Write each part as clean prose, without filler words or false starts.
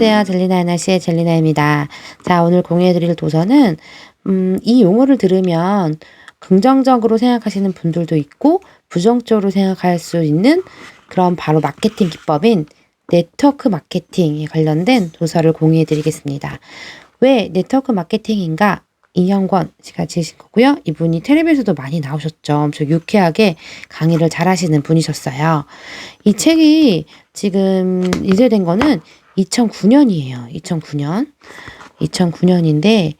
안녕하세요. 젤리나 나씨의 젤리나입니다. 자, 오늘 공유해드릴 도서는 이 용어를 들으면 긍정적으로 생각하시는 분들도 있고 부정적으로 생각할 수 있는 그런 바로 마케팅 기법인 네트워크 마케팅에 관련된 도서를 공유해드리겠습니다. 왜 네트워크 마케팅인가? 이형권 씨가 지으신 거고요. 이분이 텔레비에서도 많이 나오셨죠. 엄청 유쾌하게 강의를 잘하시는 분이셨어요. 이 책이 지금 인쇄된 거는 2009년이에요. 2009년. 2009년인데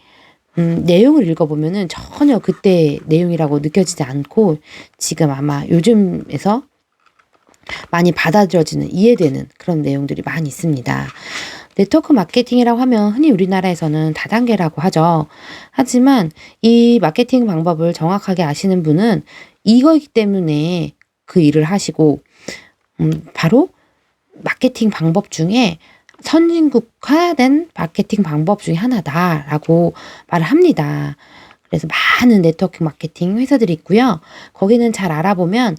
내용을 읽어보면은 전혀 그때 내용이라고 느껴지지 않고 지금 아마 요즘에서 많이 받아들여지는, 이해되는 그런 내용들이 많이 있습니다. 네트워크 마케팅이라고 하면 흔히 우리나라에서는 다단계라고 하죠. 하지만 이 마케팅 방법을 정확하게 아시는 분은 이거이기 때문에 그 일을 하시고 바로 마케팅 방법 중에 선진국화된 마케팅 방법 중에 하나다라고 말을 합니다. 그래서 많은 네트워크 마케팅 회사들이 있고요. 거기는 잘 알아보면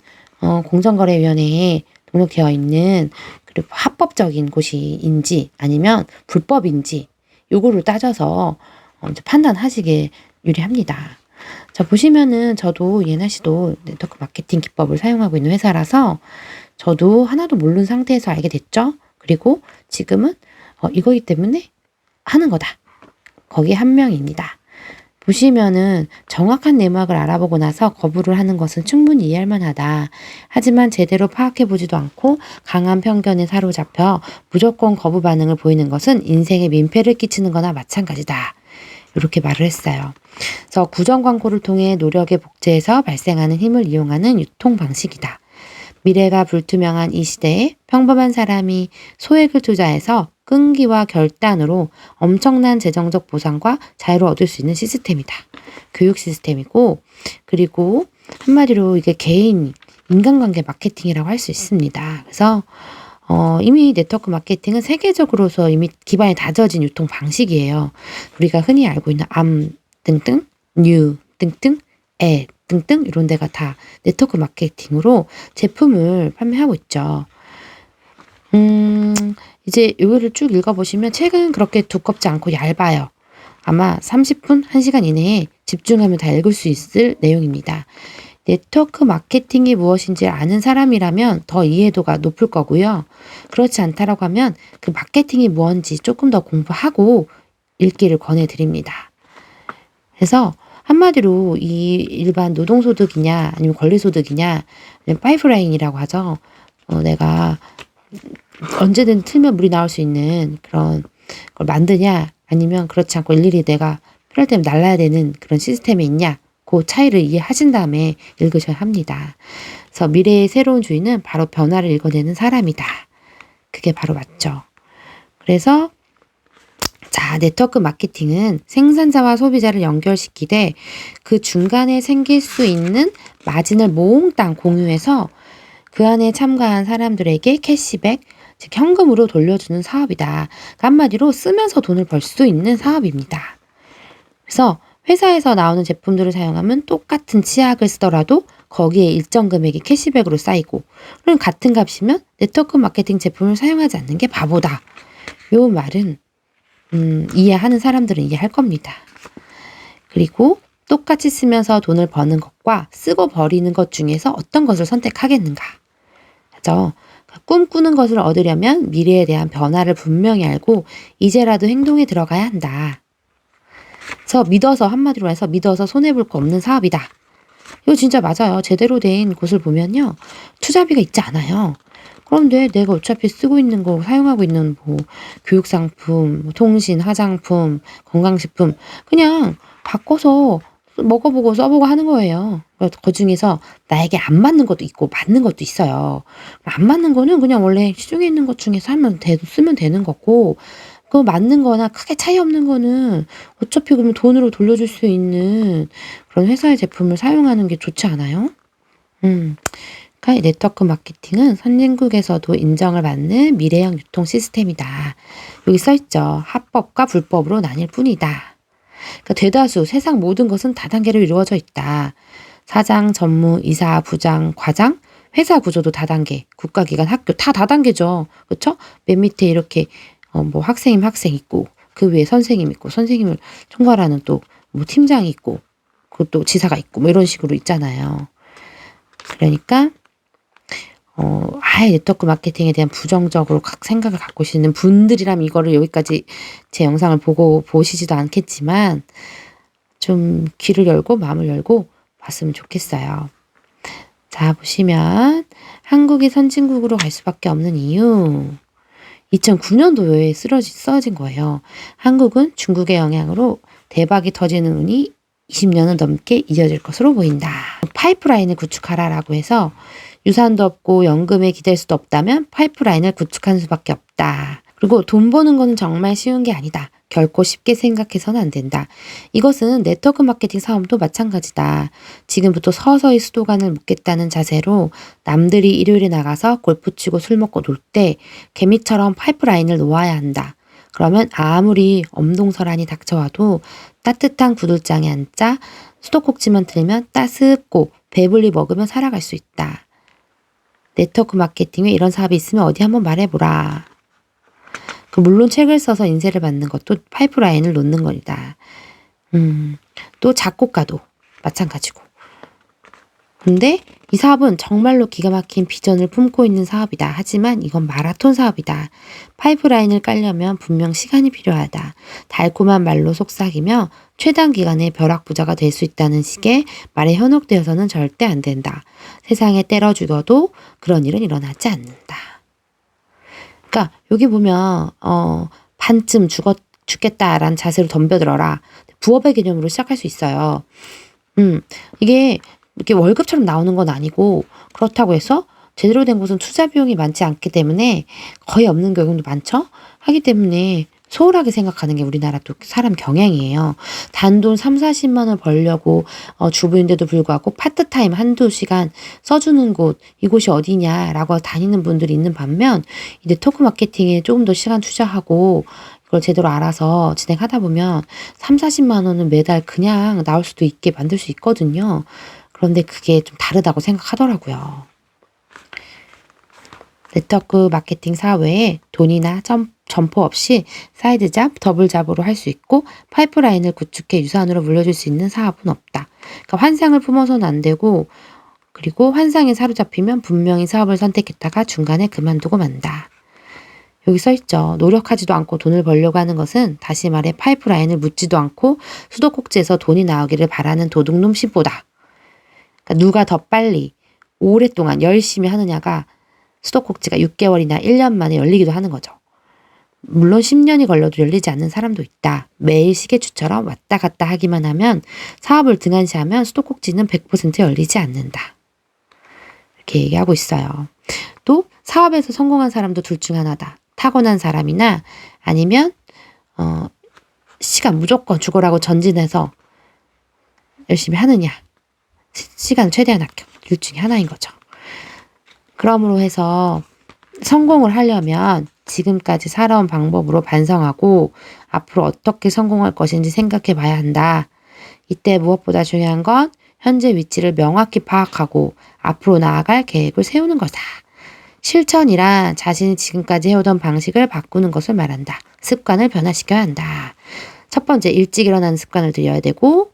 공정거래위원회에 등록되어 있는 그리고 합법적인 곳인지 아니면 불법인지 요거를 따져서 이제 판단하시게 유리합니다. 자, 보시면은 저도 예나 씨도 네트워크 마케팅 기법을 사용하고 있는 회사라서 저도 하나도 모르는 상태에서 알게 됐죠. 그리고 지금은 이거기 때문에 하는 거다. 거기에 한 명입니다. 보시면은 정확한 내막을 알아보고 나서 거부를 하는 것은 충분히 이해할 만하다. 하지만 제대로 파악해보지도 않고 강한 편견에 사로잡혀 무조건 거부 반응을 보이는 것은 인생에 민폐를 끼치는 거나 마찬가지다. 이렇게 말을 했어요. 그래서 구정 광고를 통해 노력의 복제에서 발생하는 힘을 이용하는 유통 방식이다. 미래가 불투명한 이 시대에 평범한 사람이 소액을 투자해서 끈기와 결단으로 엄청난 재정적 보상과 자유를 얻을 수 있는 시스템이다. 교육 시스템이고, 그리고 한마디로 이게 개인 인간관계 마케팅이라고 할 수 있습니다. 그래서 이미 네트워크 마케팅은 세계적으로서 이미 기반이 다져진 유통 방식이에요. 우리가 흔히 알고 있는 암 등등, 뉴 등등, 애 등등 이런 데가 다 네트워크 마케팅으로 제품을 판매하고 있죠. 이제 요거를 쭉 읽어보시면 책은 그렇게 두껍지 않고 얇아요. 아마 30분, 1시간 이내에 집중하면 다 읽을 수 있을 내용입니다. 네트워크 마케팅이 무엇인지 아는 사람이라면 더 이해도가 높을 거고요. 그렇지 않다라고 하면 그 마케팅이 뭔지 조금 더 공부하고 읽기를 권해드립니다. 그래서 한마디로 이 일반 노동소득이냐 아니면 권리소득이냐 아니면 파이프라인이라고 하죠. 내가 언제든 틀면 물이 나올 수 있는 그런 걸 만드냐 아니면 그렇지 않고 일일이 내가 필요할 때면 날라야 되는 그런 시스템이 있냐 그 차이를 이해하신 다음에 읽으셔야 합니다. 그래서 미래의 새로운 주인은 바로 변화를 읽어내는 사람이다. 그게 바로 맞죠. 그래서 자, 네트워크 마케팅은 생산자와 소비자를 연결시키되 그 중간에 생길 수 있는 마진을 몽땅 공유해서 그 안에 참가한 사람들에게 캐시백, 즉 현금으로 돌려주는 사업이다. 그러니까 한마디로 쓰면서 돈을 벌 수 있는 사업입니다. 그래서 회사에서 나오는 제품들을 사용하면 똑같은 치약을 쓰더라도 거기에 일정 금액이 캐시백으로 쌓이고 그럼 같은 값이면 네트워크 마케팅 제품을 사용하지 않는 게 바보다. 요 말은 이해하는 사람들은 이해할 겁니다. 그리고 똑같이 쓰면서 돈을 버는 것과 쓰고 버리는 것 중에서 어떤 것을 선택하겠는가. 그죠? 꿈꾸는 것을 얻으려면 미래에 대한 변화를 분명히 알고 이제라도 행동에 들어가야 한다. 그래서 믿어서 한마디로 해서 믿어서 손해볼 거 없는 사업이다. 이거 진짜 맞아요. 제대로 된 곳을 보면요. 투자비가 있지 않아요. 그런데 내가 어차피 쓰고 있는 거 사용하고 있는 뭐 교육상품, 통신, 화장품, 건강식품 그냥 바꿔서 먹어보고 써보고 하는 거예요. 그 중에서 나에게 안 맞는 것도 있고 맞는 것도 있어요. 안 맞는 거는 그냥 원래 시중에 있는 것 중에서 쓰면 되는 거고 그 맞는 거나 크게 차이 없는 거는 어차피 그러면 돈으로 돌려줄 수 있는 그런 회사의 제품을 사용하는 게 좋지 않아요? 그러니까 네트워크 마케팅은 선진국에서도 인정을 받는 미래형 유통 시스템이다. 여기 써있죠. 합법과 불법으로 나뉠 뿐이다. 그러니까 대다수 세상 모든 것은 다단계로 이루어져 있다. 사장, 전무, 이사, 부장, 과장, 회사 구조도 다단계, 국가기관, 학교 다 다단계죠. 그렇죠? 맨 밑에 이렇게 뭐 학생이면 학생 있고 그 위에 선생님 있고 선생님을 총괄하는 또 뭐 팀장이 있고 그것도 지사가 있고 뭐 이런 식으로 있잖아요. 그러니까 아예 네트워크 마케팅에 대한 부정적으로 생각을 갖고 계시는 분들이라면 이거를 여기까지 제 영상을 보고 보시지도 않겠지만 좀 귀를 열고 마음을 열고 봤으면 좋겠어요. 자, 보시면 한국이 선진국으로 갈 수밖에 없는 이유 2009년도에 써진 거예요. 한국은 중국의 영향으로 대박이 터지는 운이 20년은 넘게 이어질 것으로 보인다. 파이프라인을 구축하라라고 해서 유산도 없고 연금에 기댈 수도 없다면 파이프라인을 구축하는 수밖에 없다. 그리고 돈 버는 거는 정말 쉬운 게 아니다. 결코 쉽게 생각해서는 안 된다. 이것은 네트워크 마케팅 사업도 마찬가지다. 지금부터 서서히 수도관을 묻겠다는 자세로 남들이 일요일에 나가서 골프 치고 술 먹고 놀 때 개미처럼 파이프라인을 놓아야 한다. 그러면 아무리 엄동설한이 닥쳐와도 따뜻한 구들장에 앉아 수도꼭지만 들면 따숩고 배불리 먹으면 살아갈 수 있다. 네트워크 마케팅에 이런 사업이 있으면 어디 한번 말해보라. 물론 책을 써서 인쇄를 받는 것도 파이프라인을 놓는 겁니다. 또 작곡가도 마찬가지고. 근데 이 사업은 정말로 기가 막힌 비전을 품고 있는 사업이다. 하지만 이건 마라톤 사업이다. 파이프라인을 깔려면 분명 시간이 필요하다. 달콤한 말로 속삭이며 최단 기간에 벼락부자가 될 수 있다는 식의 말에 현혹되어서는 절대 안 된다. 세상에 때려 죽여도 그런 일은 일어나지 않는다. 그러니까 여기 보면 반쯤 죽겠다라는 자세로 덤벼들어라. 부업의 개념으로 시작할 수 있어요. 이게 이렇게 월급처럼 나오는 건 아니고 그렇다고 해서 제대로 된 곳은 투자 비용이 많지 않기 때문에 거의 없는 경우도 많죠. 하기 때문에 소홀하게 생각하는 게 우리나라 또 사람 경향이에요. 단돈 3, 40만 원 벌려고 주부인데도 불구하고 파트타임 한두 시간 써주는 곳 이곳이 어디냐라고 다니는 분들이 있는 반면 이 네트워크 마케팅에 조금 더 시간 투자하고 그걸 제대로 알아서 진행하다 보면 3, 40만 원은 매달 그냥 나올 수도 있게 만들 수 있거든요. 그런데 그게 좀 다르다고 생각하더라고요. 네트워크 마케팅 사업 외에 돈이나 점포 없이 사이드 잡, 더블 잡으로 할 수 있고 파이프라인을 구축해 유산으로 물려줄 수 있는 사업은 없다. 그러니까 환상을 품어서는 안 되고 그리고 환상에 사로잡히면 분명히 사업을 선택했다가 중간에 그만두고 만다. 여기 써있죠. 노력하지도 않고 돈을 벌려고 하는 것은 다시 말해 파이프라인을 묻지도 않고 수도꼭지에서 돈이 나오기를 바라는 도둑놈 심보다. 그러니까 누가 더 빨리 오랫동안 열심히 하느냐가 수도꼭지가 6개월이나 1년 만에 열리기도 하는 거죠. 물론 10년이 걸려도 열리지 않는 사람도 있다. 매일 시계추처럼 왔다 갔다 하기만 하면 사업을 등한시하면 수도꼭지는 100% 열리지 않는다. 이렇게 얘기하고 있어요. 또 사업에서 성공한 사람도 둘 중 하나다. 타고난 사람이나 아니면 시간 무조건 죽어라고 전진해서 열심히 하느냐. 시간을 최대한 아껴. 둘 중에 하나인 거죠. 그러므로 해서 성공을 하려면 지금까지 살아온 방법으로 반성하고 앞으로 어떻게 성공할 것인지 생각해 봐야 한다. 이때 무엇보다 중요한 건 현재 위치를 명확히 파악하고 앞으로 나아갈 계획을 세우는 거다. 실천이란 자신이 지금까지 해오던 방식을 바꾸는 것을 말한다. 습관을 변화시켜야 한다. 첫 번째, 일찍 일어나는 습관을 들여야 되고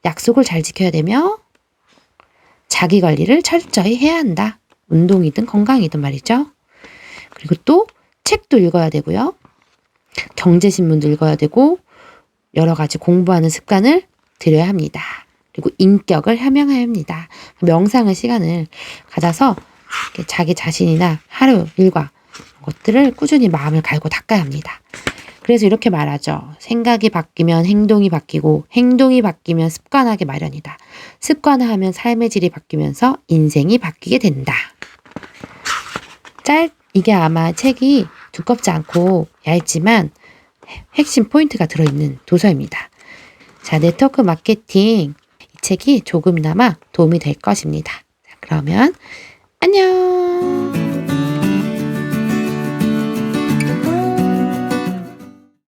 약속을 잘 지켜야 되며 자기 관리를 철저히 해야 한다. 운동이든 건강이든 말이죠. 그리고 또 책도 읽어야 되고요. 경제신문도 읽어야 되고 여러 가지 공부하는 습관을 들여야 합니다. 그리고 인격을 함양해야 합니다. 명상의 시간을 가져서 자기 자신이나 하루 일과 것들을 꾸준히 마음을 갈고 닦아야 합니다. 그래서 이렇게 말하죠. 생각이 바뀌면 행동이 바뀌고 행동이 바뀌면 습관하기 마련이다. 습관화하면 삶의 질이 바뀌면서 인생이 바뀌게 된다. 이게 아마 책이 두껍지 않고 얇지만 핵심 포인트가 들어있는 도서입니다. 자, 네트워크 마케팅 이 책이 조금이나마 도움이 될 것입니다. 자, 그러면 안녕!